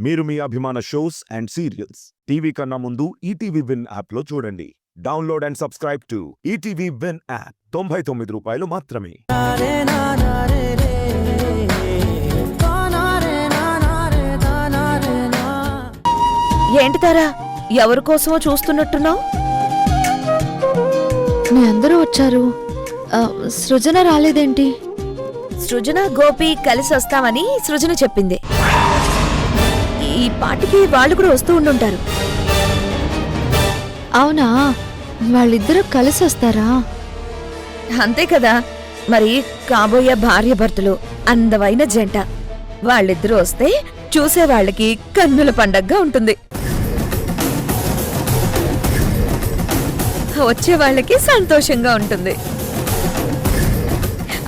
మీరు మీ అభిమాన shows and serials TV కన్నా ముందు ఈటీవీ విన్ యాప్లో చూడండి. Download and subscribe to ETV win app. 99 రూపాయలు మాత్రమే. ఏంటి తారా, ఎవరి కోసమో చూస్తున్నట్టున్నావు? మీ అందరూ వచ్చారు, సృజన రాలేదేంటి? సృజన గోపి కలిసి వస్తామని సృజన చెప్పింది. ఈ పాటికి వాళ్ళు కూడా వస్తూ ఉండుంటారు. అవునా, వాళ్ళిద్దరూ కలిసి వస్తారా? అంతే కదా, మరి కాబోయే భార్య భర్తలు అందమైన జంట. వాళ్ళిద్దరూ వస్తే చూసే వాళ్ళకి కన్నుల పండగగా ఉంటుంది, వచ్చే వాళ్ళకి సంతోషంగా ఉంటుంది.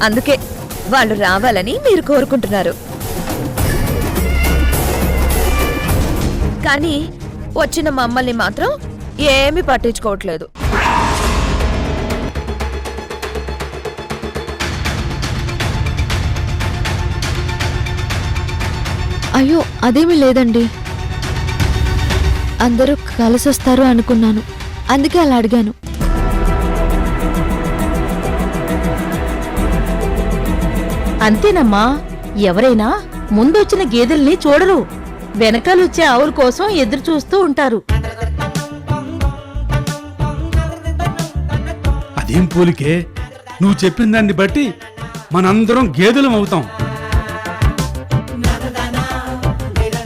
అందుకే వాళ్ళు రావాలని మీరు కోరుకుంటున్నారు. కానీ వచ్చిన మమ్మల్ని మాత్రం ఏమీ పట్టించుకోవట్లేదు. అయ్యో, అదేమీ లేదండి. అందరూ కలిసి వస్తారు అనుకున్నాను, అందుకే అలా అడిగాను. అంతేనమ్మా, ఎవరైనా ముందొచ్చిన గేదెల్ని చూడరు, వెనకాలొచ్చే ఆవుల కోసం ఎదురు చూస్తూ ఉంటారు. అదేం పోలికే, నువ్వు చెప్పిన దాన్ని బట్టి మనందరం గేదెలం అవుతాం.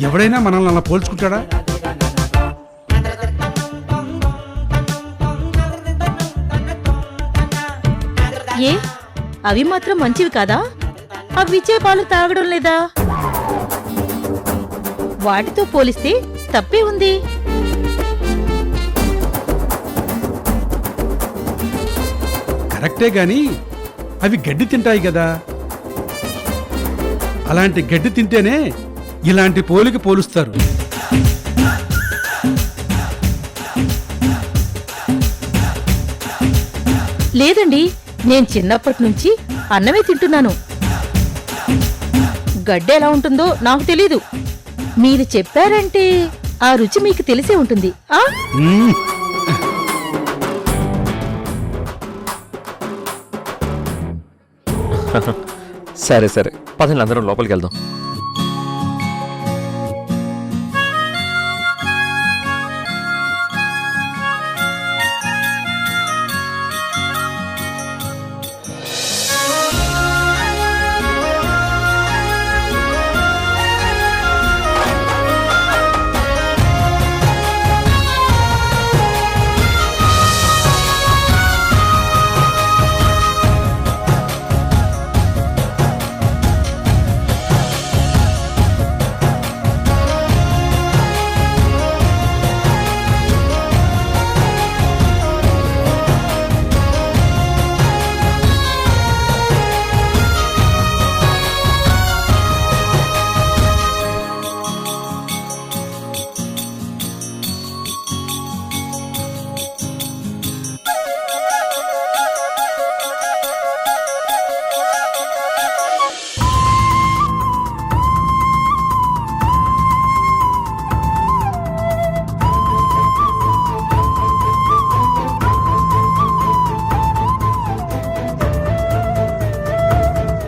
ఎవడైనా మనల్ని అలా పోల్చుకుంటాడా? ఏ, అవి మాత్రం మంచివి కాదా? అవి ఇచ్చే పాలు తాగడం లేదా? వాటితో పోలిస్తే తప్పే ఉంది. కరెక్టే గాని అవి గడ్డి తింటాయి కదా. అలాంటి గడ్డి తింటేనే ఇలాంటి పోలికి పోలుస్తారు. లేదండి, నేను చిన్నప్పటి నుంచి అన్నమే తింటున్నాను. గడ్డి ఎలా ఉంటుందో నాకు తెలీదు. మీరు చెప్పారంటే ఆ రుచి మీకు తెలిసే ఉంటుంది. సరే సరే, పదండి అందరం లోపలికి వెళ్దాం.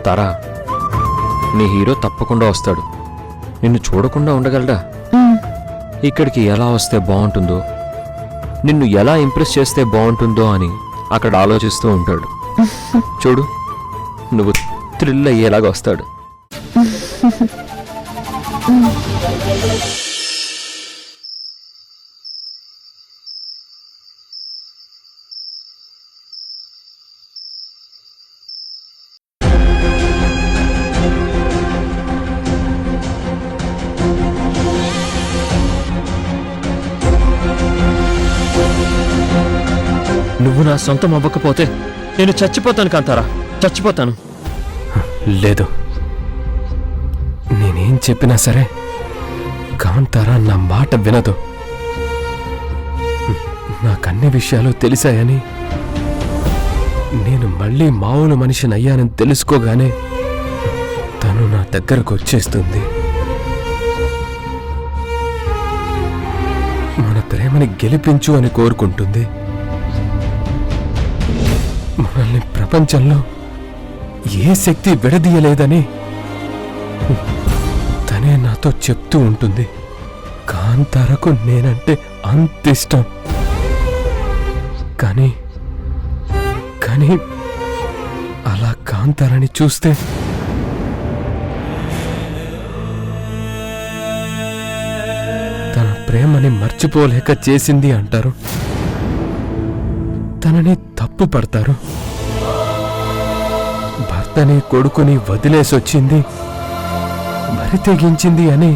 తారా, నీ హీరో తప్పకుండా వస్తాడు. నిన్ను చూడకుండా ఉండగలడా? ఇక్కడికి ఎలా వస్తే బాగుంటుందో, నిన్ను ఎలా ఇంప్రెస్ చేస్తే బాగుంటుందో అని అక్కడ ఆలోచిస్తూ ఉంటాడు. చూడు, నువ్వు థ్రిల్ అయ్యేలాగా వస్తాడు. నువ్వు నా సొంతం అవ్వకపోతే నేను చచ్చిపోతాను కాంతారా, చచ్చిపోతాను. లేదు, నేనేం చెప్పినా సరే కాంతారా నా మాట వినదు. నాకన్ని విషయాలు తెలిసాయని, నేను మళ్ళీ మామూలు మనిషిని అయ్యానని తెలుసుకోగానే తను నా దగ్గరకు వచ్చేస్తుంది. మనల్ని గెలిపించు అని కోరుకుంటుంది. మనల్ని ప్రపంచంలో ఏ శక్తి విడదీయలేదని తనే నాతో చెప్తూ ఉంటుంది. కాంతారకు నేనంటే అంత ఇష్టం. కానీ అలా కాంతారని చూస్తే తన ప్రేమని మర్చిపోలేక చేసింది అంటారు. తనని తప్పు పడతారు. భర్తని కొడుకుని వదిలేసొచ్చింది, మరి తెగించింది అని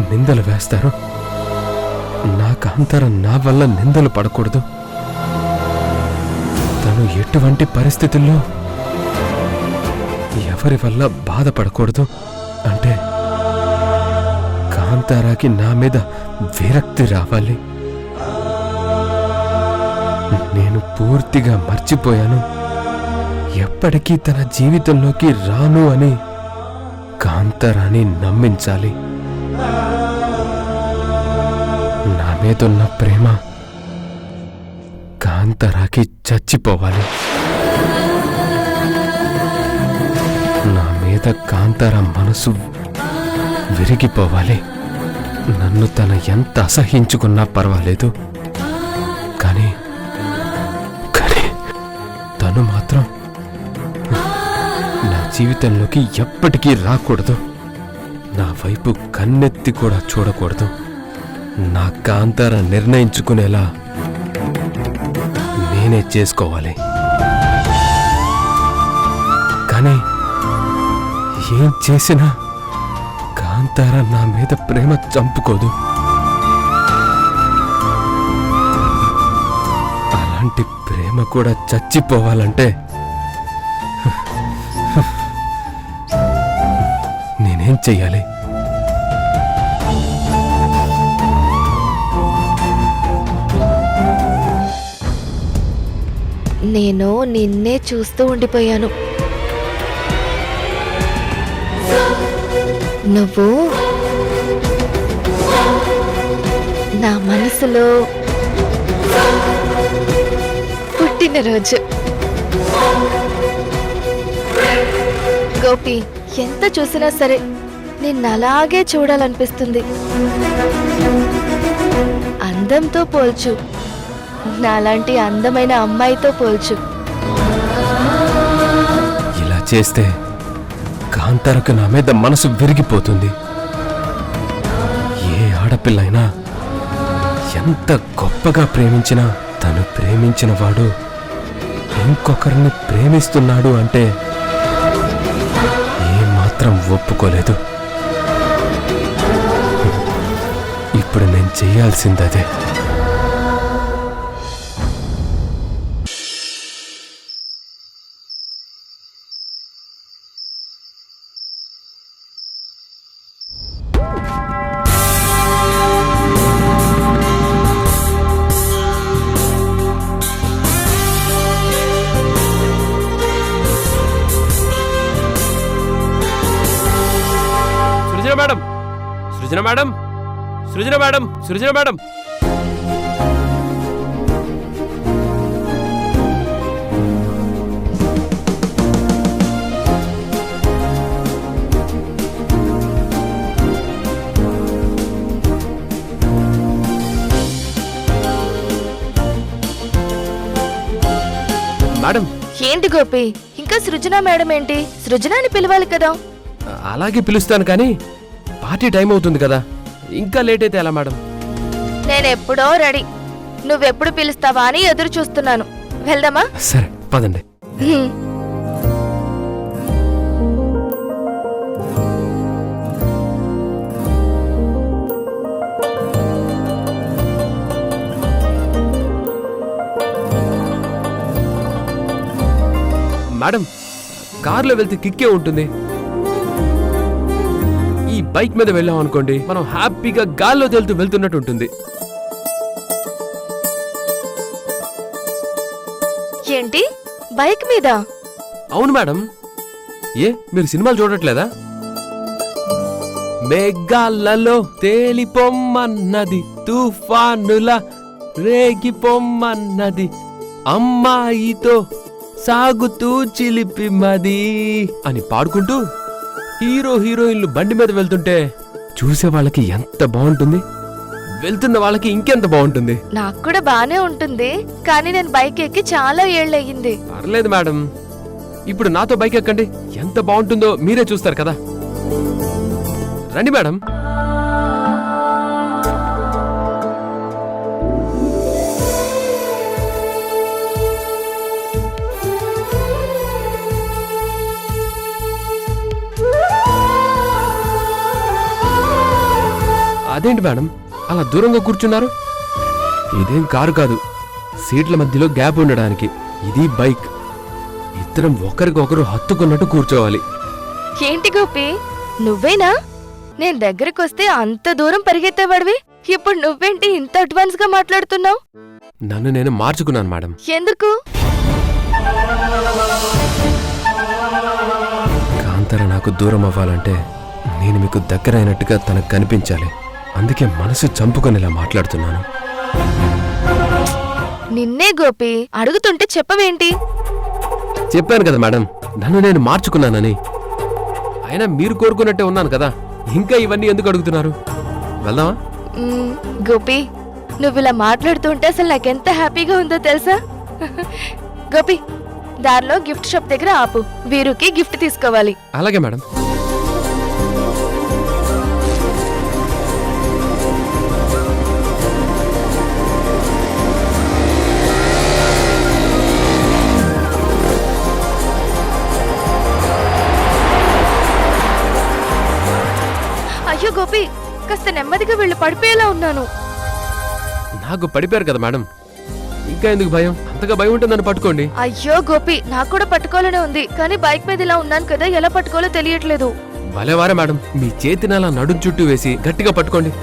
నిందలు వేస్తారు. నా కాంతార నా వల్ల నిందలు పడకూడదు. తను ఎటువంటి పరిస్థితుల్లో ఎవరి వల్ల బాధపడకూడదు. అంటే కాంతారాకి నా మీద విరక్తి రావాలి. నేను పూర్తిగా మర్చిపోయాను, ఎప్పటికీ తన జీవితంలోకి రాను అని కాంతారాని నమ్మించాలి. నా మీదున్న ప్రేమ కాంతారాకి చచ్చిపోవాలి. నా మీద కాంతార మనసు విరిగిపోవాలి. నన్ను తన ఎంత అసహించుకున్నా పర్వాలేదు, కానీ తను మాత్రం నా జీవితంలోకి ఎప్పటికీ రాకూడదు. నా వైపు కన్నెత్తి కూడా చూడకూడదు. నా కాంతార నిర్ణయించుకునేలా నేనే చేసుకోవాలి. కానీ ఏం చేసినా కాంతార నా మీద ప్రేమ చంపుకోదు. అలాంటి ప్రేమ కూడా చచ్చిపోవాలంటే నేనేం చెయ్యాలి? నేను నిన్నే చూస్తూ ఉండిపోయాను. నువ్వు నా మనసులో పుట్టినరోజు. గోపి, ఎంత చూసినా సరే నిన్నలాగే చూడాలనిపిస్తుంది. అందంతో పోల్చు, నాలాంటి అందమైన అమ్మాయితో పోల్చు. ఇలా చేస్తే కాంతారకు నా మీద మనసు విరిగిపోతుంది. ఏ ఆడపిల్లైనా ఎంత గొప్పగా ప్రేమించినా తను ప్రేమించిన వాడు ఇంకొకరిని ప్రేమిస్తున్నాడు అంటే ఏమాత్రం ఒప్పుకోలేదు. ఇప్పుడు నేను చేయాల్సిందదే. సృజన మేడం, సృజన మేడం, సృజన మేడం. మేడం. ఏంటి గోపి, ఇంకా సృజన మేడం ఏంటి? సృజనాని పిలవాలి కదా. అలాగే పిలుస్తాను, కానీ పార్టీ టైం అవుతుంది కదా, ఇంకా లేట్ అయితే ఎలా మేడం? నేనెప్పుడో రెడీ, నువ్వెప్పుడు పిలుస్తావా అని ఎదురు చూస్తున్నాను. వెళ్దామా? సరే పదండి. మేడం, కారులో వెళ్తే కిక్కే ఉంటుంది. ఈ బైక్ మీద వెళ్ళాం అనుకోండి, మనం హ్యాపీగా గాల్లో తేలుతూ వెళ్తున్నట్టు ఉంటుంది. ఏంటి, బైక్ మీద? అవును మేడం. ఏ, మీరు సినిమాలు చూడట్లేదా? మేఘాలలో తేలిపొమ్మన్నది, తుఫానుల రేగిపొమ్మన్నది, అమ్మాయితో సాగుతూ చిలిపి మది అని పాడుకుంటూ హీరో హీరోయిన్లు బండి మీద వెళ్తుంటే చూసే వాళ్ళకి ఎంత బాగుంటుంది, వెళ్తున్న వాళ్ళకి ఇంకెంత బాగుంటుంది. నాకు కూడా బానే ఉంటుంది, కానీ నేను బైక్ ఎక్కి చాలా ఏళ్ళయ్యింది. పర్లేదు మేడం, ఇప్పుడు నాతో బైక్ ఎక్కండి, ఎంత బాగుంటుందో మీరే చూస్తారు కదా. రండి మేడం. అదేంటి మేడం అలా దూరంగా కూర్చున్నారు? ఇదేం కారు కాదు, సీట్ల మధ్యలో గ్యాప్ ఉండడానికి. ఇది బైక్. ఇద్దరం ఒకరికొకరు హత్తుకున్నట్టు కూర్చోవాలి. ఏంటి గోపి, నువ్వేనా? నేను దగ్గరికి వస్తే అంత దూరం పరిగెత్తేవాడివి, ఇప్పుడు నువ్వేంటి ఇంత అడ్వాన్స్ గా మాట్లాడుతున్నావు? నన్ను నేను మార్చుకున్నాను మేడం. ఎందుకు? కాంతార నాకు దూరం అవ్వాలంటే నేను మీకు దగ్గరైనట్టుగా తనకు కనిపించాలి. అందుకే మనసు చంపుకొని మాట్లాడుతున్నాను. నిన్నే గోపి, అడుగుతుంటే చెప్పవేంటి? చెప్పాను కదా మేడం, నన్ను నేను మార్చుకున్నానని. అయినా మీరు కోరుకున్నట్టే ఉన్నాను కదా, ఇంకా ఇవన్నీ ఎందుకు అడుగుతున్నారు? వెళ్దామా? గోపి, నువ్వు ఇలా మాట్లాడుతుంటే అసలు నాకెంత హ్యాపీగా ఉందో తెలుసా? గోపి, దారిలో గిఫ్ట్ షాప్ దగ్గర ఆపు, వీరుకి గిఫ్ట్ తీసుకోవాలి. అలాగే మేడం. అయ్యో గోపి, కాస్త నెమ్మదిగా వీళ్ళు పడిపోయేలా ఉన్నాను. నాకు పడిపోయారు కదా మేడం, ఇంకా ఎందుకు భయం? అంతగా భయం ఉంటే నన్ను పట్టుకోండి. అయ్యో గోపి, నాకు కూడా పట్టుకోవాలనే ఉంది, కానీ బైక్ మీద ఇలా ఉన్నాను కదా, ఎలా పట్టుకోవాలో తెలియట్లేదు. భలేవారే మేడం, మీ చేతిని అలా నడుం చుట్టూ వేసి గట్టిగా పట్టుకోండి.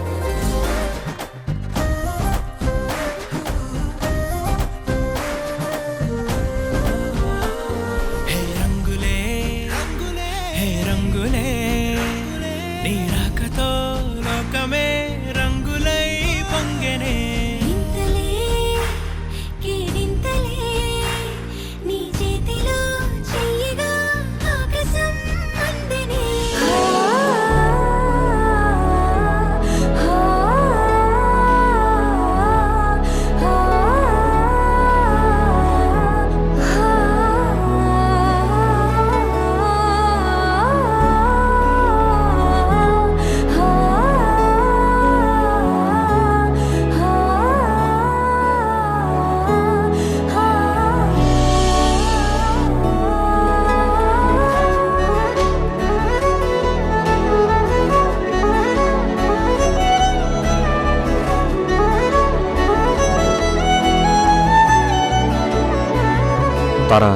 తారా,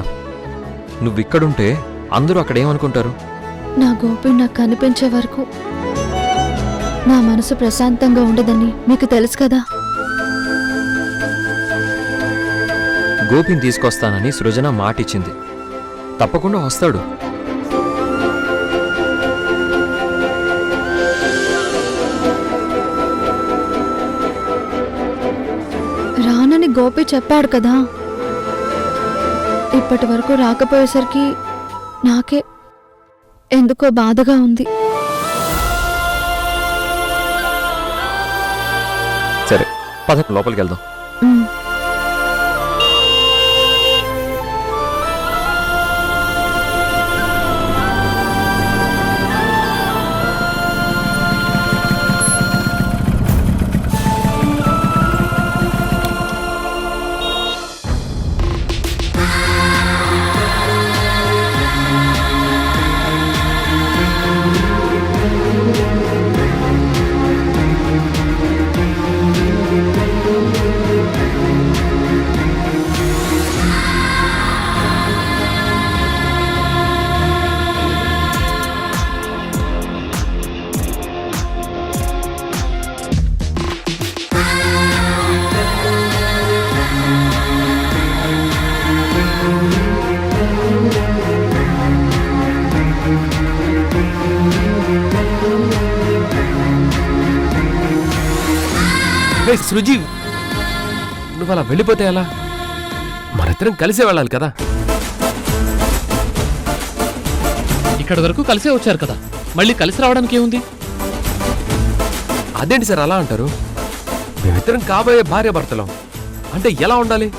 నువ్విక్కడుంటే అందరూ అక్కడేమనుకుంటారు? నా గోపి నాకు కనిపించే వరకు నా మనసు ప్రశాంతంగా ఉండదని మీకు తెలుసు కదా. గోపిని తీసుకొస్తానని సృజన మాటిచ్చింది, తప్పకుండా వస్తాడు. రానని గోపి చెప్పాడు కదా, ఇప్పటి వరకు రాకపోయేసరికి నాకే ఎందుకో బాధగా ఉంది. సరే పద, లోపలికి వెళ్దాం. ఉమ్. రే సృజీ, నువ్వు అలా వెళ్ళిపోతే ఎలా? మరిద్దరం కలిసే వెళ్ళాలి కదా. ఇక్కడి వరకు కలిసే వచ్చారు కదా, మళ్ళీ కలిసి రావడానికి ఏముంది? అదేంటి సార్ అలా అంటారు? మేమిద్దరం కాబోయే భార్య భర్తలం అంటే ఎలా ఉండాలి?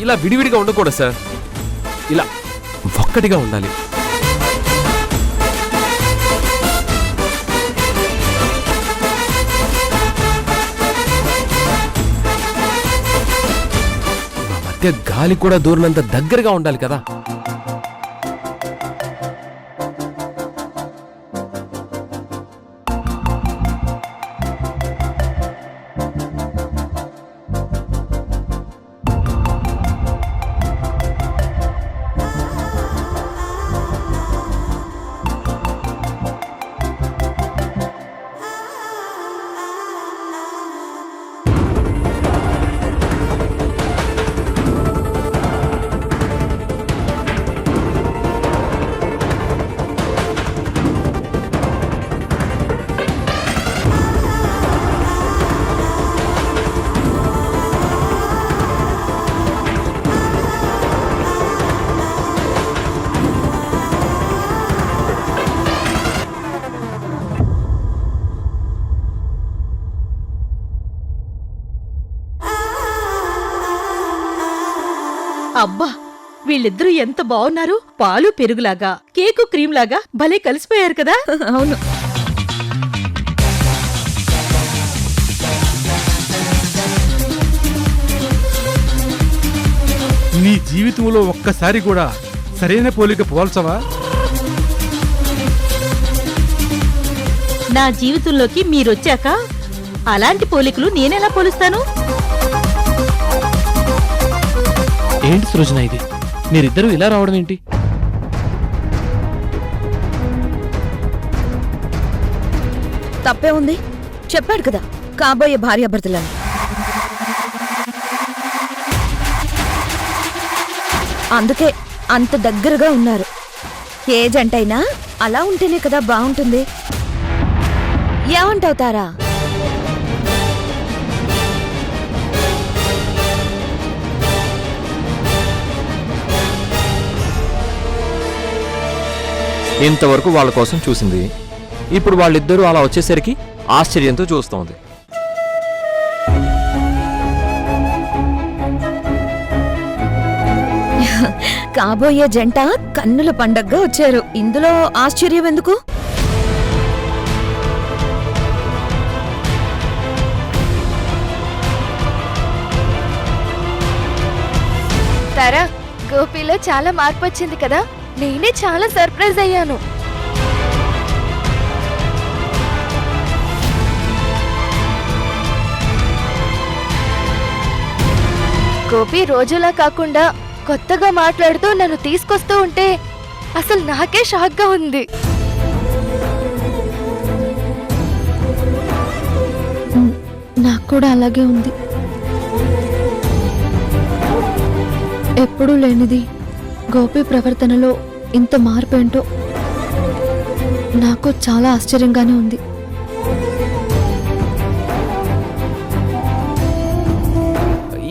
ఇలా విడివిడిగా ఉండకూడదు సార్, ఇలా ఒక్కటిగా ఉండాలి. మా మధ్య గాలి కూడా దూరినంత దగ్గరగా ఉండాలి కదా. అబ్బా, వీళ్ళిద్దరూ ఎంత బాగున్నారు! పాలు పెరుగులాగా, కేకు క్రీమ్ లాగా భలే కలిసిపోయారు కదా. అవును. నీ జీవితంలో ఒక్కసారి కూడా సరైన పోలిక పోల్చవా? నా జీవితంలోకి మీరొచ్చాక అలాంటి పోలికలు నేనెలా పోలుస్తాను? ఏంటి సృజన ఇది? మీరిద్దరూ ఇలా రావడం ఏంటి? తప్పే ఉంది. చెప్పాడు కదా కాబోయే భార్యాభర్తలని. అందుకే అంత దగ్గరగా ఉన్నారు. ఏ జంటైనా అలా ఉంటేనే కదా బాగుంటుంది. ఏమంటావు తారా? ఇంతవరకు వాళ్ళ కోసం చూసింది, ఇప్పుడు వాళ్ళిద్దరూ అలా వచ్చేసరికి ఆశ్చర్యంతో చూస్తోంది. కాబోయే జంట కన్నుల పండగగా వచ్చారు. ఇందులో ఆశ్చర్యం ఎందుకు? తారా, గోపిలో చాలా మార్పు వచ్చింది కదా. నేనే చాలా సర్ప్రైజ్ అయ్యాను. గోపి రోజులా కాకుండా కొత్తగా మాట్లాడుతూ నన్ను తీసుకొస్తూ ఉంటే అసలు నాకే షాక్గా ఉంది. నాకు కూడా అలాగే ఉంది. ఎప్పుడూ లేనిది గోపి ప్రవర్తనలో ఇంత మార్పు ఏంటో నాకు చాలా ఆశ్చర్యంగానే ఉంది.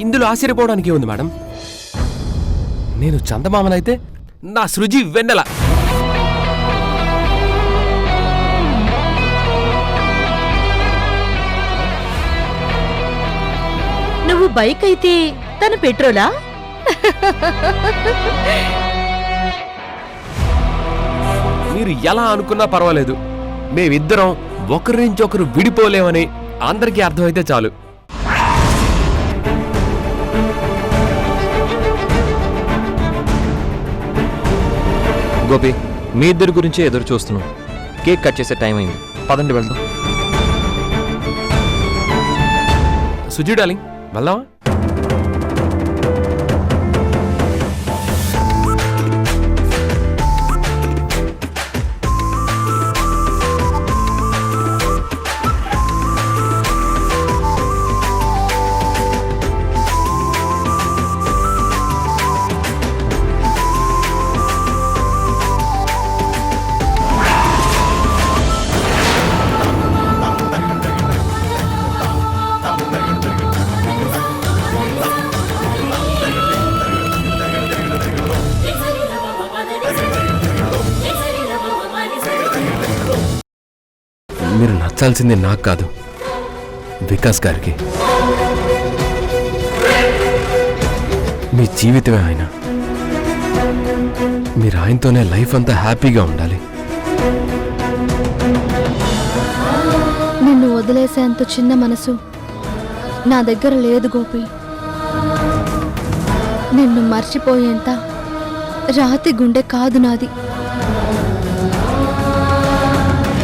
ఇందులో ఆశ్చర్యపోవడానికి ఉంది మేడం. నేను చందమామనైతే నా సృజి వెన్నెల. నువ్వు బైక్ అయితే తను పెట్రోలా? మీరు ఎలా అనుకున్నా పర్వాలేదు, మేమిద్దరం ఒకరి నుంచి ఒకరు విడిపోలేమని అందరికీ అర్థమైతే చాలు. గోపి, మీ ఇద్దరి గురించే ఎదురు చూస్తున్నాం. కేక్ కట్ చేసే టైం అయింది, పదండి వెళ్దాం. సుజీ డార్లింగ్, వెళ్దామా? నచ్చాల్సింది నాకు కాదు, వికాస్ గారికి. మీ జీవితమే ఆయన. మీరు ఆయనతోనే లైఫ్ అంతా హ్యాపీగా ఉండాలి. నిన్ను వదిలేసేంత చిన్న మనసు నా దగ్గర లేదు గోపి. నిన్ను మర్చిపోయేంత రాతి గుండె కాదు నాది.